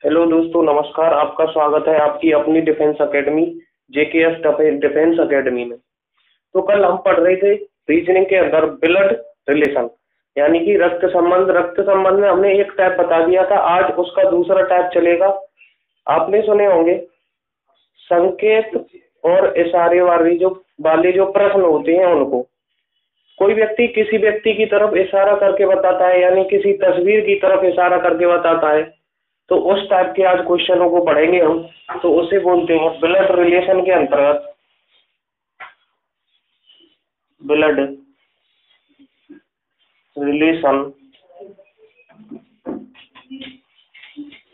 Hello दोस्तों, नमस्कार। आपका स्वागत है आपकी अपनी defence academy JKS defence academy में। तो कल हम पढ़ रहे थे रीजनिंग के अंदर ब्लड रिलेशन, यानी कि रक्त संबंध में हमने एक टाइप बता दिया था। आज उसका दूसरा टाइप चलेगा। आपने सुने होंगे संकेत और इशारे वाले जो प्रश्न होते हैं, उनको कोई व्यक्ति किसी व्यक्ति की तरफ इशारा करके बताता है, यानी किसी तस्वीर की तरफ इशारा करके बताता है। तो उस टाइप के आज क्वेश्चनों को पढ़ेंगे हम। तो उसे बोलते हैं ब्लड रिलेशन के अंतर्गत ब्लड रिलेशन,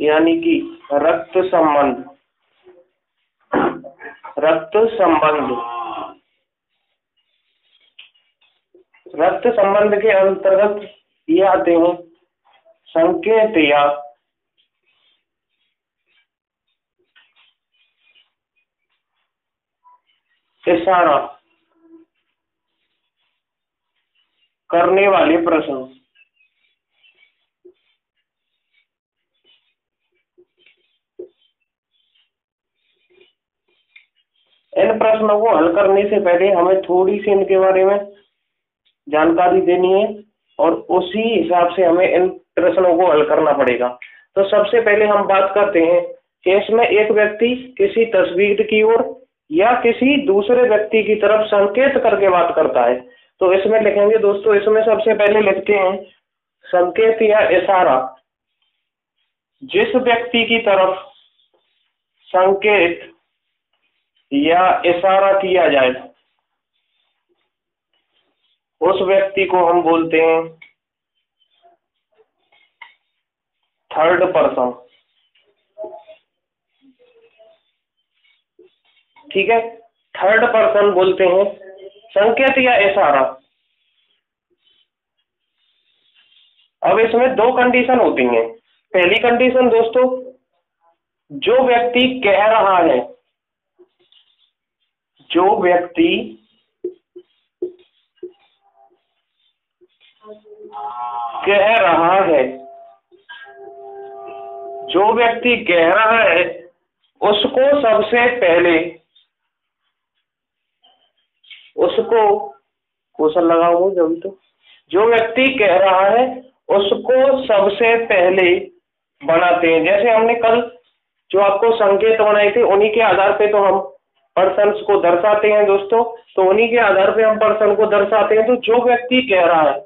यानी कि रक्त संबंध। रक्त संबंध के अंतर्गत ये आते हैं संकेत या इशारा करने वाले प्रश्न। इन प्रश्नों को हल करने से पहले हमें थोड़ी सी इनके बारे में जानकारी देनी है और उसी हिसाब से हमें इन प्रश्नों को हल करना पड़ेगा। तो सबसे पहले हम बात करते हैं कि इसमें एक व्यक्ति किसी तस्वीर की ओर या किसी दूसरे व्यक्ति की तरफ संकेत करके बात करता है। तो इसमें लिखेंगे दोस्तों, इसमें सबसे पहले लिखते हैं संकेत या इशारा। जिस व्यक्ति की तरफ संकेत या इशारा किया जाए उस व्यक्ति को हम बोलते हैं थर्ड पर्सन। ठीक है, थर्ड पर्सन बोलते हैं संकेत या इशारा। अब इसमें दो कंडीशन होती हैं। पहली कंडीशन दोस्तों, जो व्यक्ति कह रहा है, जो व्यक्ति कह रहा है, जो व्यक्ति कह रहा है उसको सबसे पहले, उसको क्वेश्चन लगाओ जब तो, जो व्यक्ति कह रहा है उसको सबसे पहले बनाते हैं। जैसे हमने कल जो आपको संकेत बनाए थे, उन्हीं के आधार पे तो हम पर्सन्स को दर्शाते हैं दोस्तों। तो उन्हीं के आधार पे हम पर्सन को दर्शाते हैं। तो जो व्यक्ति कह रहा है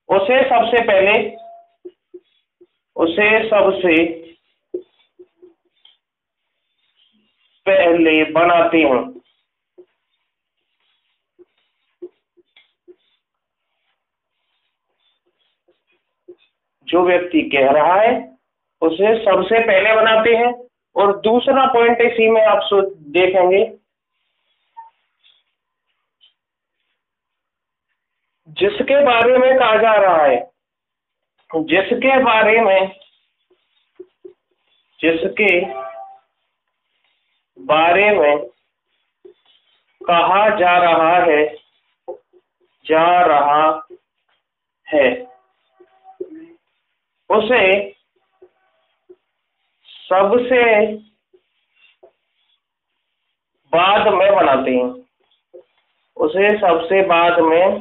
उसे सबसे पहले बनाते हैं। जो व्यक्ति कह रहा है उसे सबसे पहले बनाते हैं। और दूसरा पॉइंट इसी में आप देखेंगे, जिसके बारे में कहा जा रहा है, जिसके बारे में कहा जा रहा है उसे सबसे बाद में बनाते हैं। उसे सबसे बाद में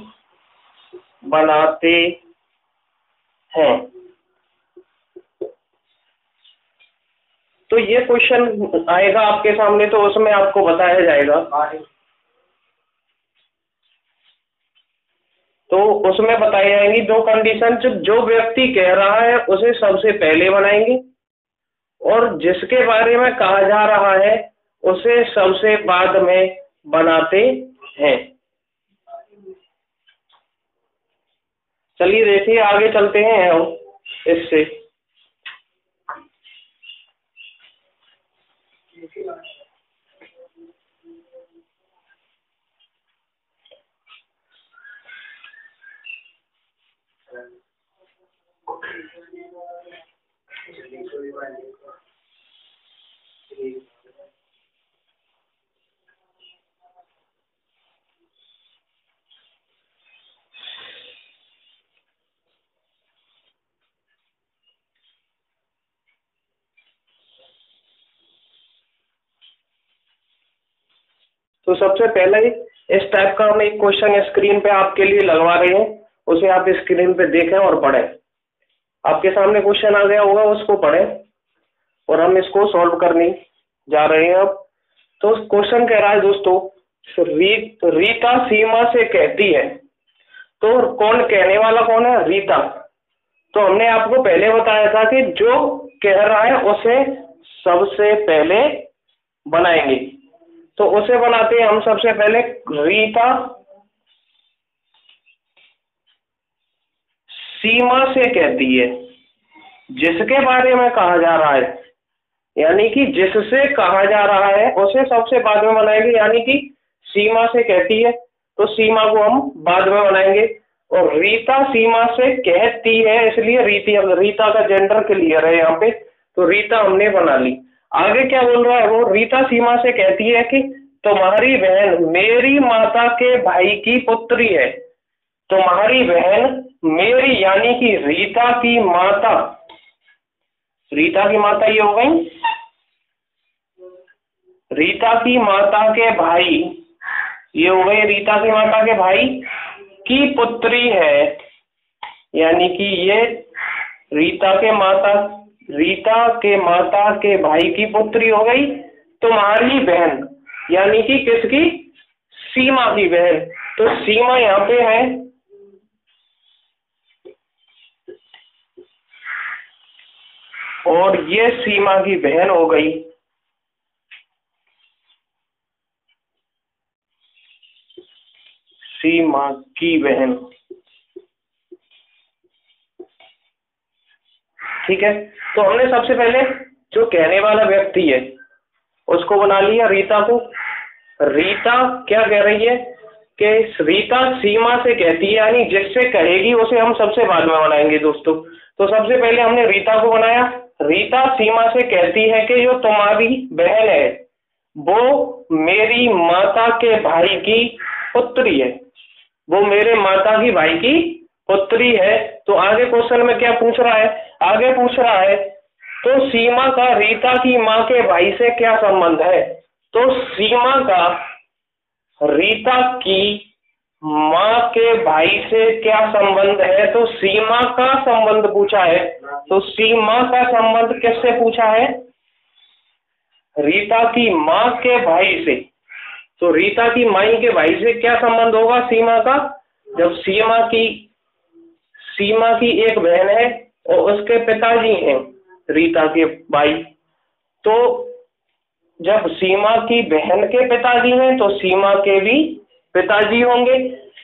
बनाते हैं। तो ये क्वेश्चन आएगा आपके सामने, तो उसमें आपको बताया जाएगा। तो उसमें बताई जाएंगी दो कंडीशन। जो व्यक्ति कह रहा है उसे सबसे पहले बनाएंगे, और जिसके बारे में कहा जा रहा है उसे सबसे बाद में बनाते हैं। चलिए देखिए, आगे चलते हैं हम इससे। तो सबसे पहले इस टाइप का हम एक क्वेश्चन स्क्रीन पे आपके लिए लगवा रहे हैं, उसे आप स्क्रीन पे देखें और पढ़ें। आपके सामने क्वेश्चन आ गया होगा, उसको पढ़ें और हम इसको सॉल्व करने जा रहे हैं अब। तो क्वेश्चन कह रहा है दोस्तों, रीता सीमा से कहती है, तो कौन कहने वाला कौन है? रीता। तो हमने आपको पहले बताया था कि जो कह रहा है उसे सबसे पहले बनाएंगे, तो उसे बनाते हैं हम सबसे पहले। रीता सीमा से कहती है, जिसके बारे में कहा जा रहा है, यानी कि जिससे कहा जा रहा है उसे सबसे बाद में बनाएंगे, यानी कि सीमा से कहती है तो सीमा को हम बाद में बनाएंगे। और रीता सीमा से कहती है, इसलिए रीता का जेंडर क्लियर है यहाँ पे, तो रीता हमने बना ली। आगे क्या बोल रहा है वो? रीता सीमा से कहती है कि तुम्हारी बहन मेरी माता के भाई की पुत्री है। तुम्हारी बहन मेरी, यानी कि रीता की माता, रीता की माता ये हो गई, रीता की माता के भाई ये हो गई, रीता की माता के भाई की पुत्री है, यानी कि ये रीता के माता के भाई की पुत्री हो गई। तुम्हारी बहन यानी कि किसकी? सीमा की बहन। तो सीमा यहाँ पे है, और ये सीमा की बहन हो गई। सीमा की बहन, ठीक है। तो हमने सबसे पहले जो कहने वाला व्यक्ति है उसको बना लिया, रीता को। रीता क्या कह रही है कि रीता सीमा से कहती है, यानी जिससे कहेगी उसे हम सबसे बाद में बनाएंगे दोस्तों। तो सबसे पहले हमने रीता को बनाया। रीता सीमा से कहती है कि जो तुम्हारी बहन है वो मेरी माता के भाई की पुत्री है, वो मेरे माता की भाई की पुत्री है। तो आगे क्वेश्चन में क्या पूछ रहा है? आगे पूछ रहा है तो सीमा का रीता की माँ के भाई से क्या संबंध है? तो सीमा का रीता की माँ के भाई से क्या संबंध है? तो सीमा का संबंध पूछा है। तो सीमा का संबंध किससे पूछा है? रीता की माँ के भाई से। तो रीता की माई के भाई से क्या संबंध होगा सीमा का? जब सीमा की एक बहन है और उसके पिताजी हैं रीता के भाई, तो जब सीमा की बहन के पिताजी हैं तो सीमा के भी पिताजी होंगे।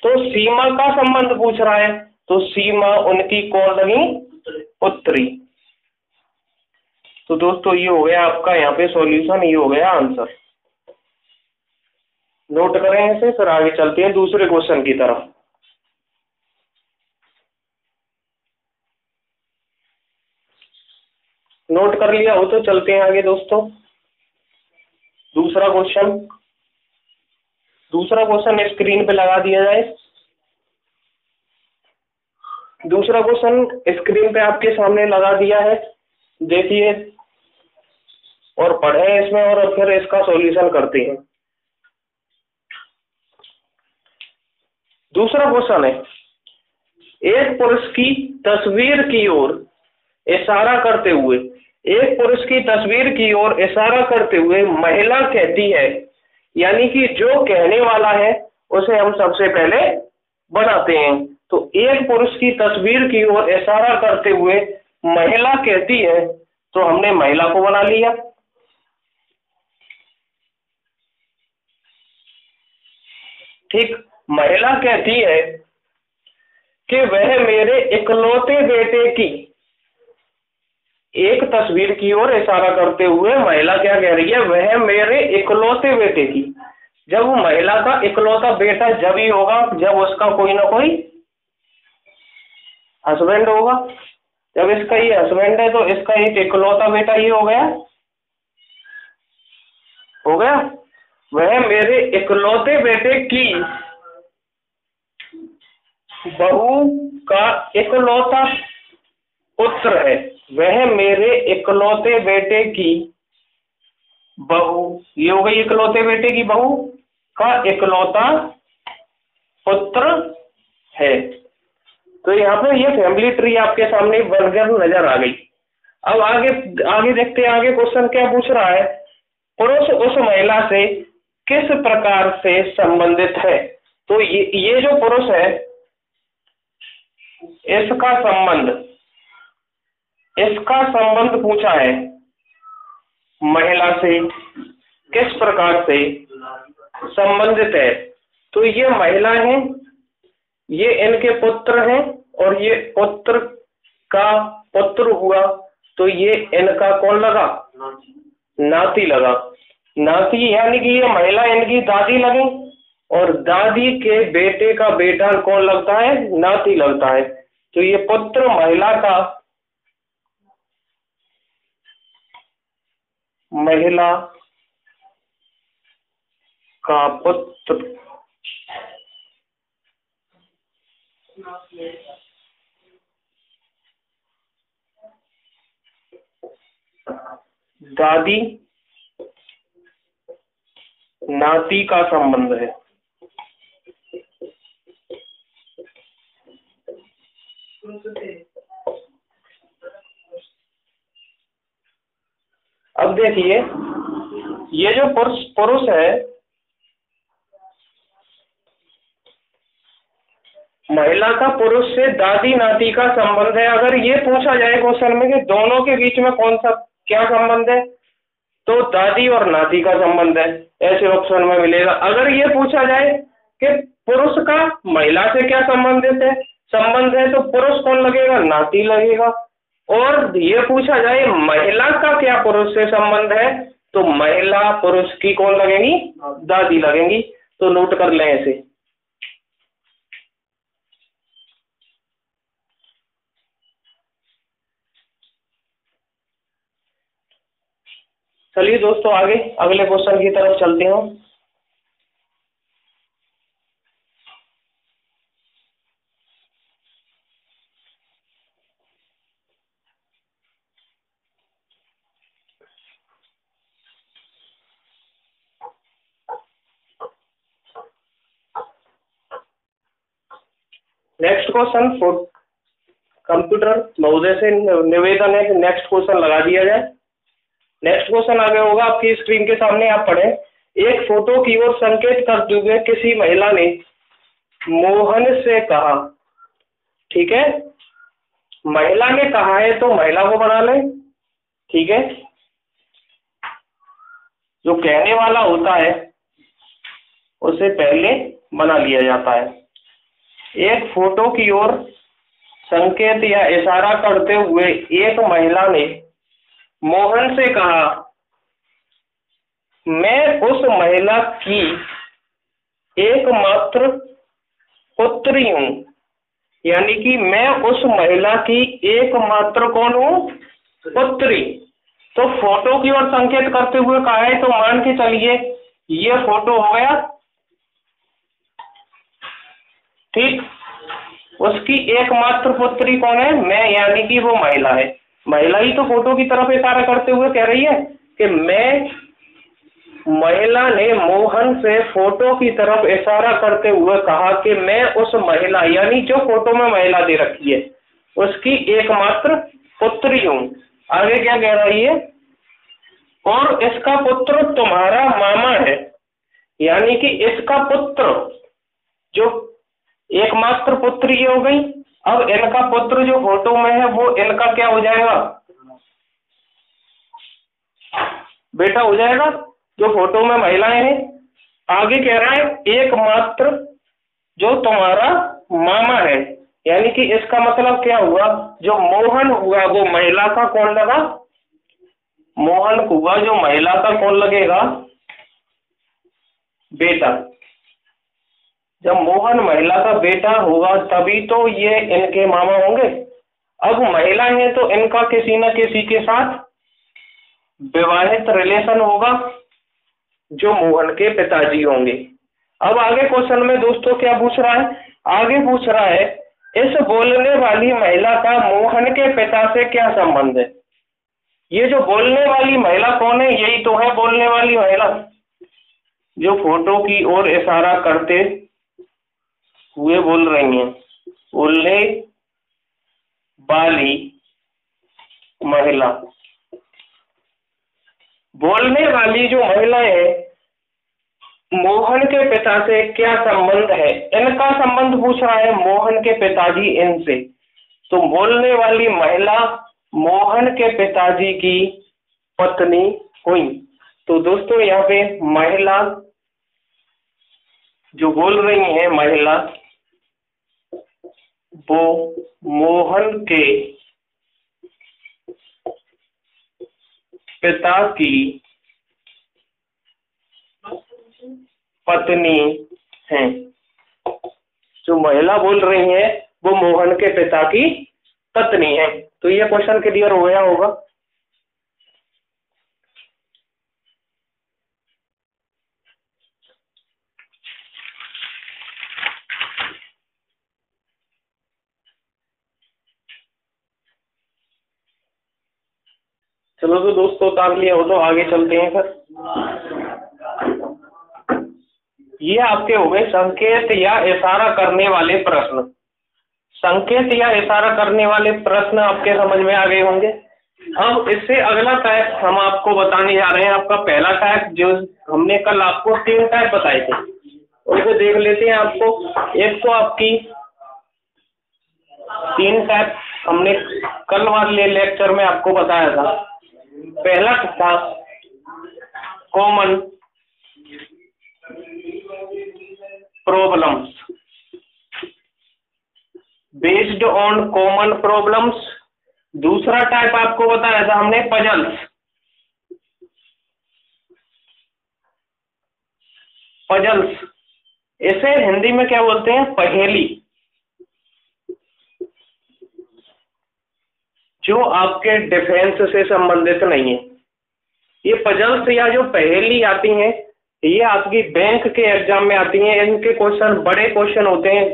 तो सीमा का संबंध पूछ रहा है, तो सीमा उनकी कौन लगी? पुत्री। तो दोस्तों ये हो गया आपका यहाँ पे सॉल्यूशन, ये हो गया आंसर। नोट करें इसे, फिर आगे चलते हैं दूसरे क्वेश्चन की तरफ। नोट कर लिया हो तो चलते हैं आगे दोस्तों। दूसरा क्वेश्चन स्क्रीन पे लगा दिया जाए। दूसरा क्वेश्चन स्क्रीन पे आपके सामने लगा दिया है, देखिए और पढ़ें इसमें और फिर इसका सॉल्यूशन करते हैं। दूसरा क्वेश्चन है, एक पुरुष की तस्वीर की ओर इशारा करते हुए, एक पुरुष की तस्वीर की ओर इशारा करते हुए महिला कहती है, यानी कि जो कहने वाला है उसे हम सबसे पहले बनाते हैं। तो एक पुरुष की तस्वीर की ओर इशारा करते हुए महिला कहती है, तो हमने महिला को बना लिया। ठीक, महिला कहती है कि वह मेरे इकलौते बेटे की, एक तस्वीर की ओर इशारा करते हुए महिला क्या कह रही है? वह मेरे इकलौते बेटे की। जब महिला का इकलौता बेटा जब ही होगा जब उसका कोई ना कोई हस्बैंड होगा। जब इसका ये हस्बैंड है तो इसका एक इकलौता बेटा ये हो गया। वह मेरे इकलौते बेटे की बहू का इकलौता पुत्र है। वह मेरे इकलौते बेटे की बहू, ये हो गई इकलौते बेटे की बहू। का इकलौता पुत्र है। तो यहाँ पे ये फैमिली ट्री आपके सामने बनकर नजर आ गई। अब आगे आगे देखते हैं, आगे क्वेश्चन क्या पूछ रहा है, पुरुष उस महिला से किस प्रकार से संबंधित है। तो ये जो पुरुष है इसका संबंध पूछा है महिला से किस प्रकार से संबंधित है। तो ये महिला है, ये इनके पुत्र हैं, और ये पुत्र का पुत्र हुआ, तो ये इनका कौन लगा, नाती लगा। नाती यानी कि ये महिला इनकी दादी लगी, और दादी के बेटे का बेटा कौन लगता है, नाती लगता है। तो ये पुत्र महिला का पुत्र दादी नाती का संबंध है। अब देखिए, ये जो पुरुष है, महिला का पुरुष से दादी नाती का संबंध है। अगर ये पूछा जाए क्वेश्चन में कि दोनों के बीच में कौन सा क्या संबंध है, तो दादी और नाती का संबंध है, ऐसे ऑप्शन में मिलेगा। अगर ये पूछा जाए कि पुरुष का महिला से क्या संबंध है, तो पुरुष कौन लगेगा, नाती लगेगा। और ये पूछा जाए महिला का क्या पुरुष से संबंध है, तो महिला पुरुष की कौन लगेगी, दादी लगेंगी। तो नोट कर लें ऐसे। चलिए दोस्तों, आगे अगले क्वेश्चन की तरफ चलते हैं। नेक्स्ट क्वेश्चन, कंप्यूटर महोदय से निवेदन है कि नेक्स्ट क्वेश्चन लगा दिया जाए। नेक्स्ट क्वेश्चन आगे होगा आपकी स्क्रीन के सामने, आप पढ़ें। एक फोटो की ओर संकेत करते हुए किसी महिला ने मोहन से कहा। ठीक है, महिला ने कहा है तो महिला को बना लें। ठीक है, जो कहने वाला होता है उसे पहले बना लिया जाता है। एक फोटो की ओर संकेत या इशारा करते हुए एक महिला ने मोहन से कहा, मैं उस महिला की एकमात्र पुत्री हूं। यानी कि मैं उस महिला की एकमात्र कौन हूं, पुत्री। तो फोटो की ओर संकेत करते हुए कहा है, तो मान के चलिए ये फोटो हो गया। ठीक, उसकी एकमात्र पुत्री कौन है, मैं, यानी कि वो महिला है। महिला ही तो फोटो की तरफ इशारा करते हुए कह रही है कि मैं, महिला ने मोहन से फोटो की तरफ इशारा करते हुए कहा कि मैं उस महिला, यानी जो फोटो में महिला दे रखी है, उसकी एकमात्र पुत्री हूं। आगे क्या कह रही है, और इसका पुत्र तुम्हारा मामा है। यानी कि इसका पुत्र, जो एकमात्र पुत्री हो गई, अब इनका पुत्र जो फोटो में है वो इनका क्या हो जाएगा, बेटा हो जाएगा, जो फोटो में महिलाएं हैं। आगे कह रहा है एकमात्र जो तुम्हारा मामा है। यानी कि इसका मतलब क्या हुआ, जो मोहन हुआ वो महिला का कौन लगा, मोहन हुआ जो महिला का कौन लगेगा, बेटा। जब मोहन महिला का बेटा होगा तभी तो ये इनके मामा होंगे। अब महिला है तो इनका किसी न किसी के साथ विवाहित रिलेशन होगा, जो मोहन के पिताजी होंगे। अब आगे क्वेश्चन में दोस्तों क्या पूछ रहा है, आगे पूछ रहा है इस बोलने वाली महिला का मोहन के पिता से क्या संबंध है। ये जो बोलने वाली महिला कौन है, यही तो है बोलने वाली महिला। जो फोटो की ओर इशारा करते हुए बोल रही हैं। बोलने वाली महिला, बोलने वाली जो महिला है, मोहन के पिता से क्या संबंध है? इनका संबंध पूछ रहा है मोहन के पिताजी इनसे। तो बोलने वाली महिला मोहन के पिताजी की पत्नी हुई। तो दोस्तों यहाँ पे महिला जो बोल रही है, महिला वो मोहन के पिता की पत्नी है। जो महिला बोल रही है वो मोहन के पिता की पत्नी है। तो ये क्वेश्चन क्लियर हो गया होगा। चलो तो दोस्तों उतार लिया हो तो आगे चलते हैं फिर। ये आपके हो गए संकेत या इशारा करने वाले प्रश्न। संकेत या इशारा करने वाले प्रश्न आपके समझ में आ गए होंगे। अब इससे अगला टाइप हम आपको बताने जा रहे हैं। आपका पहला टाइप, जो हमने कल आपको 3 टाइप बताए थे, उनको देख लेते हैं। आपको एक तो आपकी 3 टाइप हमने कल वाले लेक्चर में आपको बताया था। पहला था common problems, based on common problems. दूसरा टाइप आपको बताया था हमने पजल्स। पजल्स इसे हिंदी में क्या बोलते हैं? पहेली। जो आपके डिफेंस से संबंधित नहीं है। ये पजल्स या जो पहेली आती हैं, ये आपकी बैंक के एग्जाम में आती हैं। इनके क्वेश्चन बड़े क्वेश्चन होते हैं,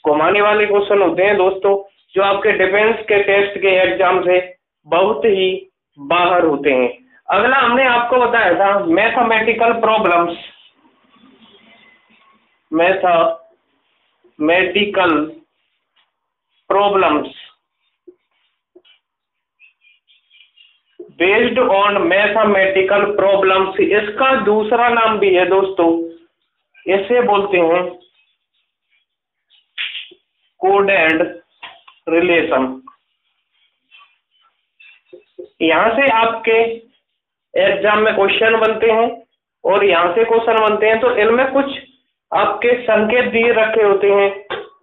घुमाने वाले क्वेश्चन होते हैं दोस्तों, जो आपके डिफेंस के टेस्ट के एग्जाम से बहुत ही बाहर होते हैं। अगला हमने आपको बताया था mathematical problems. Mathematical problems based on mathematical problems. इसका दूसरा नाम भी है दोस्तों, इसे बोलते हैं कोडेड रिलेशन। यहां से आपके एग्जाम में क्वेश्चन बनते हैं और यहां से क्वेश्चन बनते हैं। तो इनमें कुछ आपके संकेत दिए रखे होते हैं।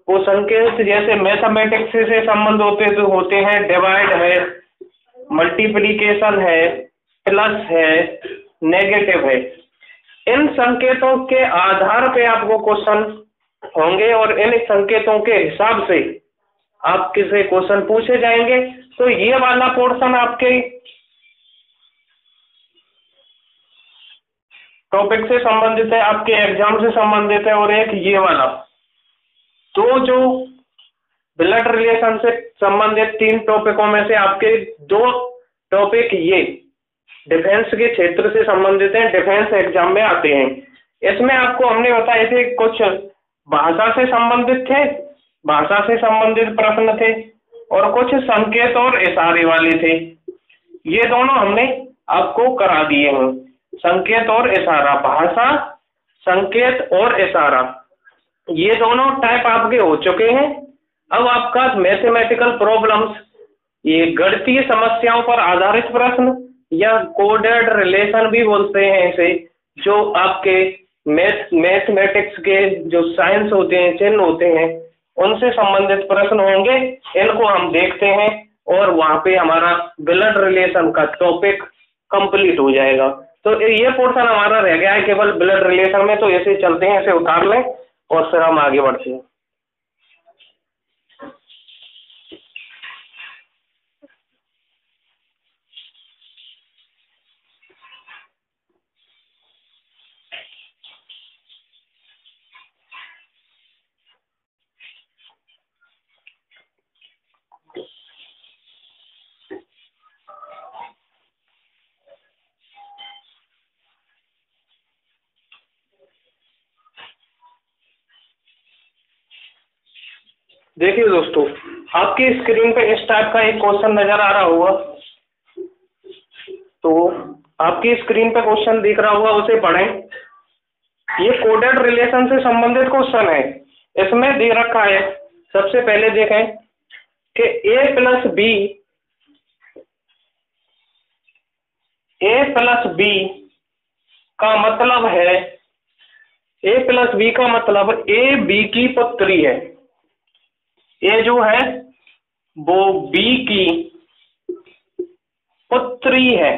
वो संकेत जैसे मैथमेटिक्स से संबंध होते हैं, डिवाइड है, मल्टीप्लिकेशन है, प्लस है, नेगेटिव है। इन संकेतों के आधार पे आपको क्वेश्चन होंगे और इन संकेतों के हिसाब से आपके से क्वेश्चन पूछे जाएंगे। तो ये वाला पोर्शन आपके टॉपिक से संबंधित है, आपके एग्जाम से संबंधित है। और एक ये वाला, तो जो ब्लड रिलेशन से संबंधित 3 टॉपिकों में से आपके 2 टॉपिक ये डिफेंस के क्षेत्र से संबंधित हैं, डिफेंस एग्जाम में आते हैं। इसमें आपको हमने बताए थे कुछ भाषा से संबंधित थे, भाषा से संबंधित प्रश्न थे, और कुछ संकेत और इशारे वाले थे। ये दोनों हमने आपको करा दिए हैं, संकेत और इशारा। भाषा, संकेत और इशारा, ये दोनों टाइप आपके हो चुके हैं। अब आपका मैथमेटिकल प्रॉब्लम्स, ये गणितीय समस्याओं पर आधारित प्रश्न या कोडेड रिलेशन भी बोलते हैं इसे, जो आपके मैथमेटिक्स के जो साइंस होते हैं, चिन्ह होते हैं, उनसे संबंधित प्रश्न होंगे। इनको हम देखते हैं और वहां पे हमारा ब्लड रिलेशन का टॉपिक कंप्लीट हो जाएगा। तो ये पोर्शन हमारा रह गया है केवल ब्लड रिलेशन में। तो ऐसे चलते हैं, इसे उतार लें और फिर हम आगे बढ़ते हैं। देखिए दोस्तों, आपकी स्क्रीन पे इस टाइप का एक क्वेश्चन नजर आ रहा होगा। तो आपकी स्क्रीन पे क्वेश्चन दिख रहा होगा, उसे पढ़ें। ये कोडेड रिलेशन से संबंधित क्वेश्चन है। इसमें दे रखा है, सबसे पहले देखें कि ए प्लस बी का मतलब है, ए प्लस बी का मतलब ए बी की पुत्री है। ए जो है वो बी की पुत्री है,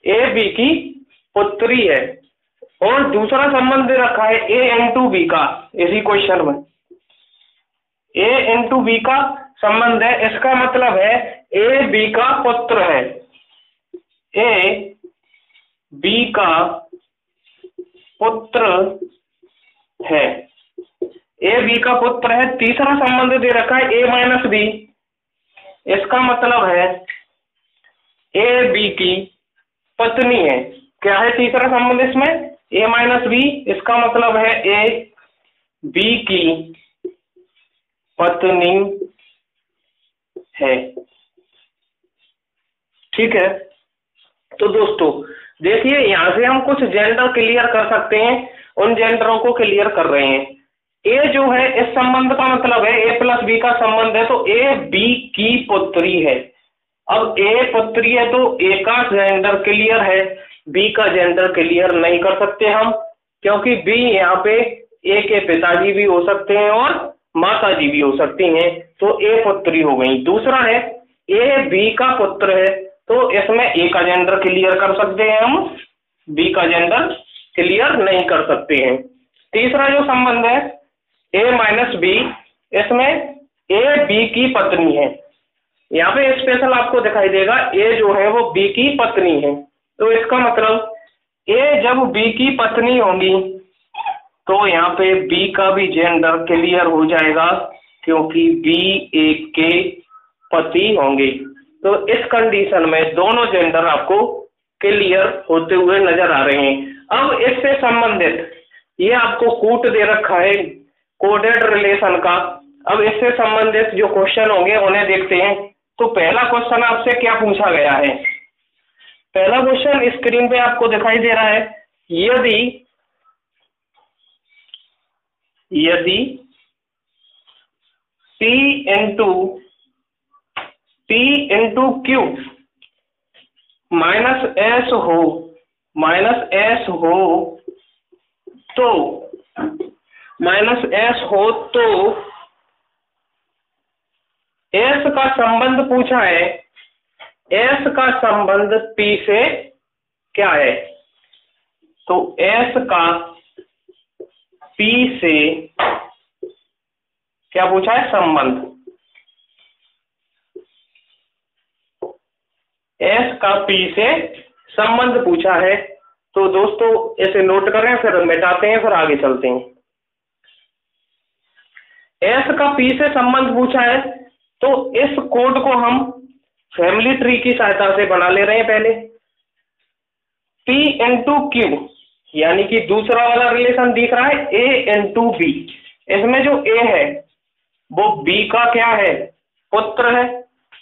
ए बी की पुत्री है। और दूसरा संबंध दे रखा है ए इंटू बी का, इसी क्वेश्चन में ए इंटू बी का संबंध है। इसका मतलब है ए बी का पुत्र है, ए बी का पुत्र है, ए बी का पुत्र है। तीसरा संबंध दे रखा है ए माइनस बी, इसका मतलब है ए बी की पत्नी है। क्या है तीसरा संबंध इसमें? ए माइनस बी, इसका मतलब है ए बी की पत्नी है। ठीक है, तो दोस्तों देखिए, यहां से हम कुछ जेंडर क्लियर कर सकते हैं, उन जेंडरों को क्लियर कर रहे हैं। ए जो है, इस संबंध का मतलब है ए प्लस बी का संबंध है, तो ए बी की पुत्री है। अब ए पुत्री है तो ए का जेंडर क्लियर है, बी का जेंडर क्लियर नहीं कर सकते हम, क्योंकि बी यहाँ पे ए के पिताजी भी हो सकते हैं और माता जी भी हो सकती हैं, तो ए पुत्री हो गई। दूसरा है ए बी का पुत्र है, तो इसमें ए का जेंडर क्लियर कर सकते हैं हम, बी का जेंडर क्लियर नहीं कर सकते हैं। तीसरा जो संबंध है ए माइनस बी, इसमें ए बी की पत्नी है। यहाँ पे स्पेशल आपको दिखाई देगा, ए जो है वो बी की पत्नी है, तो इसका मतलब ए जब बी की पत्नी होंगी तो यहाँ पे बी का भी जेंडर क्लियर हो जाएगा, क्योंकि बी ए के पति होंगे। तो इस कंडीशन में दोनों जेंडर आपको क्लियर होते हुए नजर आ रहे हैं। अब इससे संबंधित ये आपको कूट दे रखा है कोडेड रिलेशन का। अब इससे संबंधित जो क्वेश्चन होंगे उन्हें देखते हैं। तो पहला क्वेश्चन आपसे क्या पूछा गया है? पहला क्वेश्चन स्क्रीन पे आपको दिखाई दे रहा है, यदि P into Q minus S हो तो एस का संबंध पूछा है, एस का संबंध P से क्या है? तो एस का P से क्या पूछा है? संबंध। एस का P से संबंध पूछा है। तो दोस्तों इसे नोट करें, फिर मिटाते हैं, फिर आगे चलते हैं। एस का P से संबंध पूछा है, तो इस कोड को हम फैमिली ट्री की सहायता से बना ले रहे हैं। पहले P इंटू क्यू, यानी कि दूसरा वाला रिलेशन दिख रहा है A इंटू बी। इसमें जो A है वो B का क्या है? पुत्र है।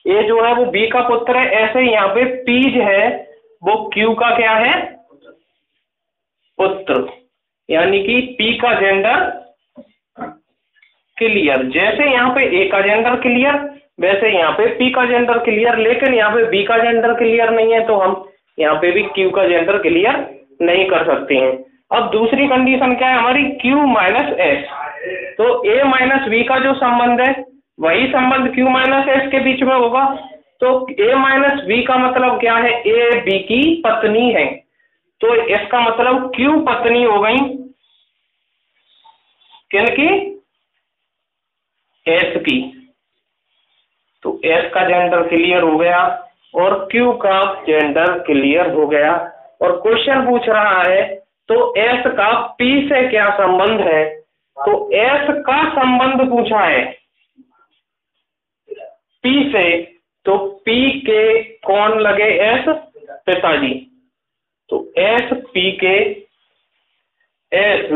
A जो है वो B का पुत्र है। ऐसे ही यहाँ पे P जो है वो Q का क्या है? पुत्र, यानी कि P का जेंडर क्लियर। जैसे यहाँ पे A का जेंडर क्लियर, वैसे यहाँ पे P का जेंडर क्लियर। लेकिन यहाँ पे B का जेंडर क्लियर नहीं है, तो हम यहाँ पे भी Q का जेंडर क्लियर नहीं कर सकते हैं। अब दूसरी कंडीशन क्या है हमारी? Q minus S. तो A माइनस बी का जो संबंध है वही संबंध Q माइनस एस के बीच में होगा। तो A माइनस बी का मतलब क्या है? A बी की पत्नी है, तो इसका मतलब Q पत्नी हो गई किनकी? एस की। तो एस का जेंडर क्लियर हो गया और Q का जेंडर क्लियर हो गया। और क्वेश्चन पूछ रहा है तो एस का P से क्या संबंध है? तो एस का संबंध पूछा है P से, तो P के कौन लगे? एस पिताजी। तो एस P के एस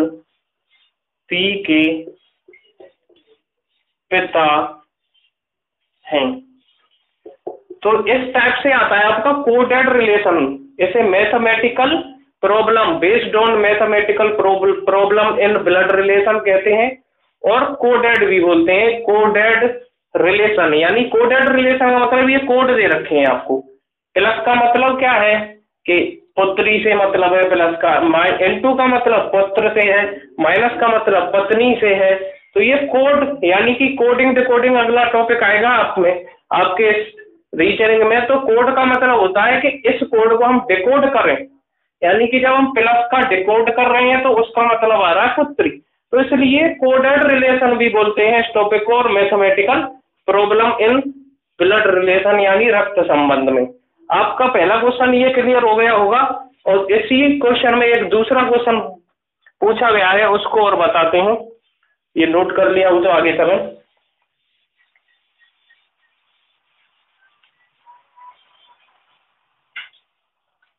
पी के पिता हैं। तो इस टाइप से आता है आपका कोडेड रिलेशन। इसे mathematical problem based on mathematical problem in blood relation कहते हैं, और कोडेड भी बोलते हैं, कोडेड रिलेशन। यानी कोडेड रिलेशन का मतलब ये कोड दे रखे हैं आपको। प्लस का मतलब क्या है कि पुत्री से मतलब है, प्लस का N2 का मतलब पुत्र से है, माइनस का मतलब पत्नी से है। तो ये कोड यानी कि कोडिंग डिकोडिंग अगला टॉपिक आएगा आपके रीजनिंग में। तो कोड का मतलब होता है कि इस कोड को हम डिकोड करें, यानी कि जब हम प्लस का डिकोड कर रहे हैं तो उसका मतलब आ रहा है पुत्री। तो इसलिए कोडेड रिलेशन भी बोलते हैं इस टॉपिक को, और mathematical problem in blood relation यानी रक्त संबंध में। आपका पहला क्वेश्चन ये क्लियर हो गया होगा, और इसी क्वेश्चन में एक दूसरा क्वेश्चन पूछा गया है, उसको और बताते हैं। ये नोट कर लिया हो तो आगे चलें।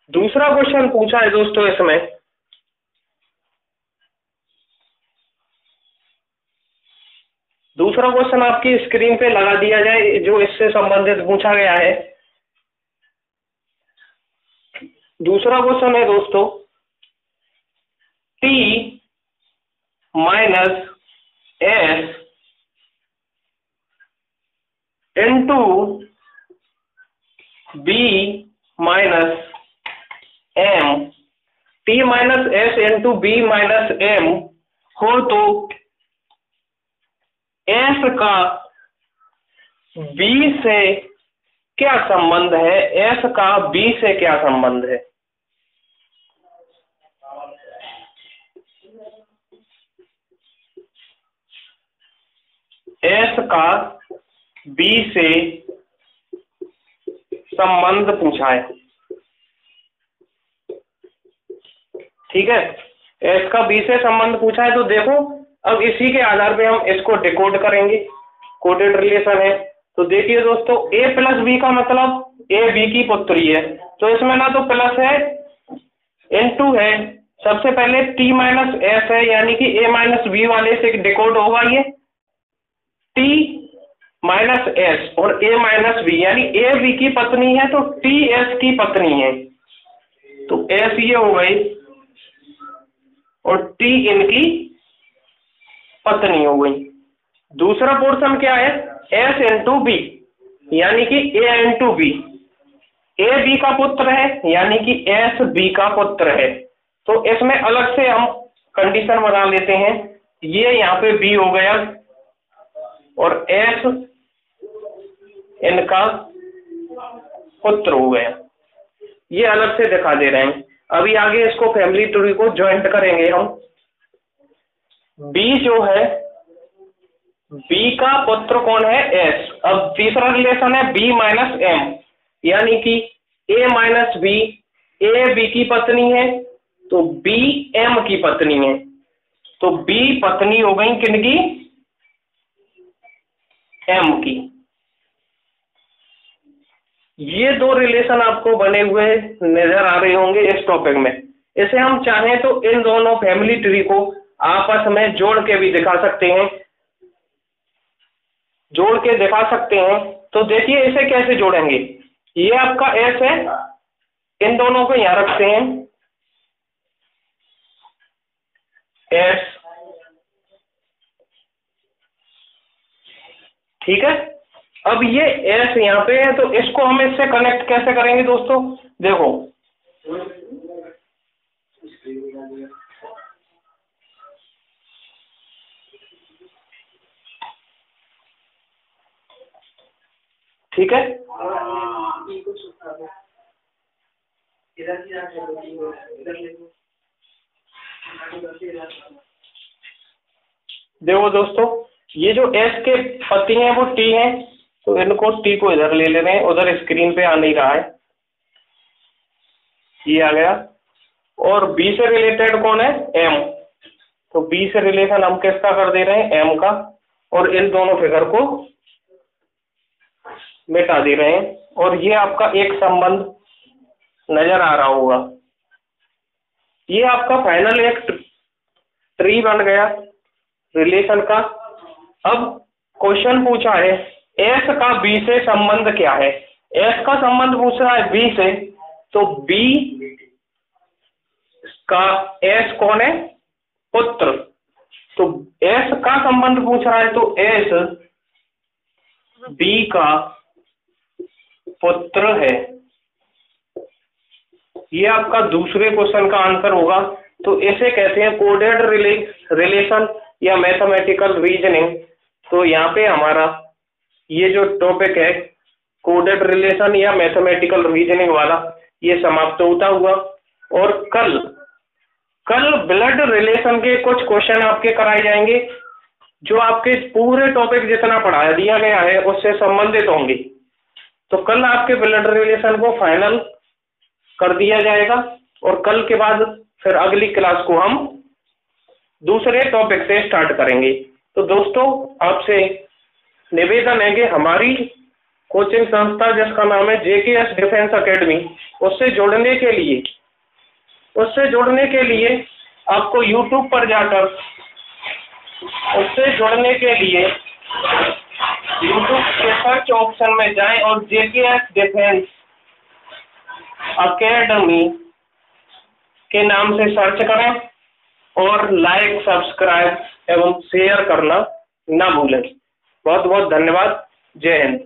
दूसरा क्वेश्चन पूछा है दोस्तों इसमें, दूसरा क्वेश्चन आपकी स्क्रीन पे लगा दिया जाए जो इससे संबंधित पूछा गया है। दूसरा क्वेश्चन है दोस्तों, T minus S into B minus M, T minus S into B minus M हो तो एस का बी से क्या संबंध है? एस का बी से क्या संबंध है? एस का बी से संबंध पूछा है, ठीक है। एस का बी से संबंध पूछा है, तो देखो अब इसी के आधार पे हम इसको डिकोड करेंगे। कोडेड रिलेशन है, तो देखिए दोस्तों, ए प्लस बी का मतलब ए बी की पुत्री है, तो इसमें ना तो प्लस है N2 है। सबसे पहले T माइनस एस है, यानी कि ए माइनस बी वाले से डिकोड होगा ये T माइनस एस और ए माइनस बी, यानी ए बी की पत्नी है तो T एस की पत्नी है, तो एस ये हो गई और T इनकी पत्नी हो गई। दूसरा पोर्शन क्या है? S इंटू बी, यानी कि A into B. A B का पुत्र है, यानी कि एस बी का पुत्र है। तो इसमें अलग से हम कंडीशन बना लेते हैं, ये यहाँ पे बी हो गया और एस इनका पुत्र हो गया, ये अलग से दिखा दे रहे हैं। अभी आगे इसको फैमिली ट्री को ज्वाइंट करेंगे हम। बी जो है, बी का पुत्र कौन है? एस। अब तीसरा रिलेशन है बी माइनस एम, यानी कि ए माइनस बी, ए बी की पत्नी है तो बी एम की पत्नी है, तो बी पत्नी हो गई किनकी? एम की। ये दो रिलेशन आपको बने हुए नजर आ रहे होंगे इस टॉपिक में। इसे हम चाहें तो इन दोनों फैमिली ट्री को आपस में जोड़ के भी दिखा सकते हैं, जोड़ के दिखा सकते हैं। तो देखिए इसे कैसे जोड़ेंगे। ये आपका एस है, इन दोनों को यहां रखते हैं, एस, ठीक है। अब ये एस यहाँ पे है, तो इसको हम इससे कनेक्ट कैसे करेंगे दोस्तों? देखो, ठीक है, देखो दोस्तों, ये जो एस के पति हैं वो टी हैं, तो इनको टी को इधर ले ले रहे हैं, उधर स्क्रीन पे आ नहीं रहा है, ये आ गया। और बी से रिलेटेड कौन है? एम, तो बी से रिलेशन हम किसका कर दे रहे हैं? एम का, और इन दोनों फिगर को मिटा दे रहे हैं, और ये आपका एक संबंध नजर आ रहा होगा। ये आपका फाइनल एक ट्री बन गया। रिलेशन का। अब क्वेश्चन पूछा है एस का बी से संबंध क्या है। एस का संबंध पूछ रहा है बी से, तो बी का एस कौन है, पुत्र। तो एस का संबंध पूछ रहा है तो एस बी का पुत्र है। ये आपका दूसरे क्वेश्चन का आंसर होगा। तो इसे कहते हैं कोडेड रिलेशन या मैथमेटिकल रीजनिंग। तो यहाँ पे हमारा ये जो टॉपिक है कोडेड रिलेशन या मैथमेटिकल रीजनिंग वाला, ये समाप्त होता हुआ। और कल ब्लड रिलेशन के कुछ क्वेश्चन आपके कराए जाएंगे जो आपके पूरे टॉपिक जितना पढ़ाया दिया गया है उससे संबंधित होंगे। तो कल आपके ब्लड रिलेशन को फाइनल कर दिया जाएगा और कल के बाद फिर अगली क्लास को हम दूसरे टॉपिक से स्टार्ट करेंगे। तो दोस्तों आपसे निवेदन है कि हमारी कोचिंग संस्था जिसका नाम है JKS डिफेंस एकेडमी, उससे जुड़ने के लिए आपको YouTube पर जाकर YouTube के सर्च ऑप्शन में जाएं और JKS डिफेंस एकेडमी के नाम से सर्च करें और लाइक, सब्सक्राइब एवं शेयर करना ना भूलें। बहुत बहुत धन्यवाद। जय हिंद।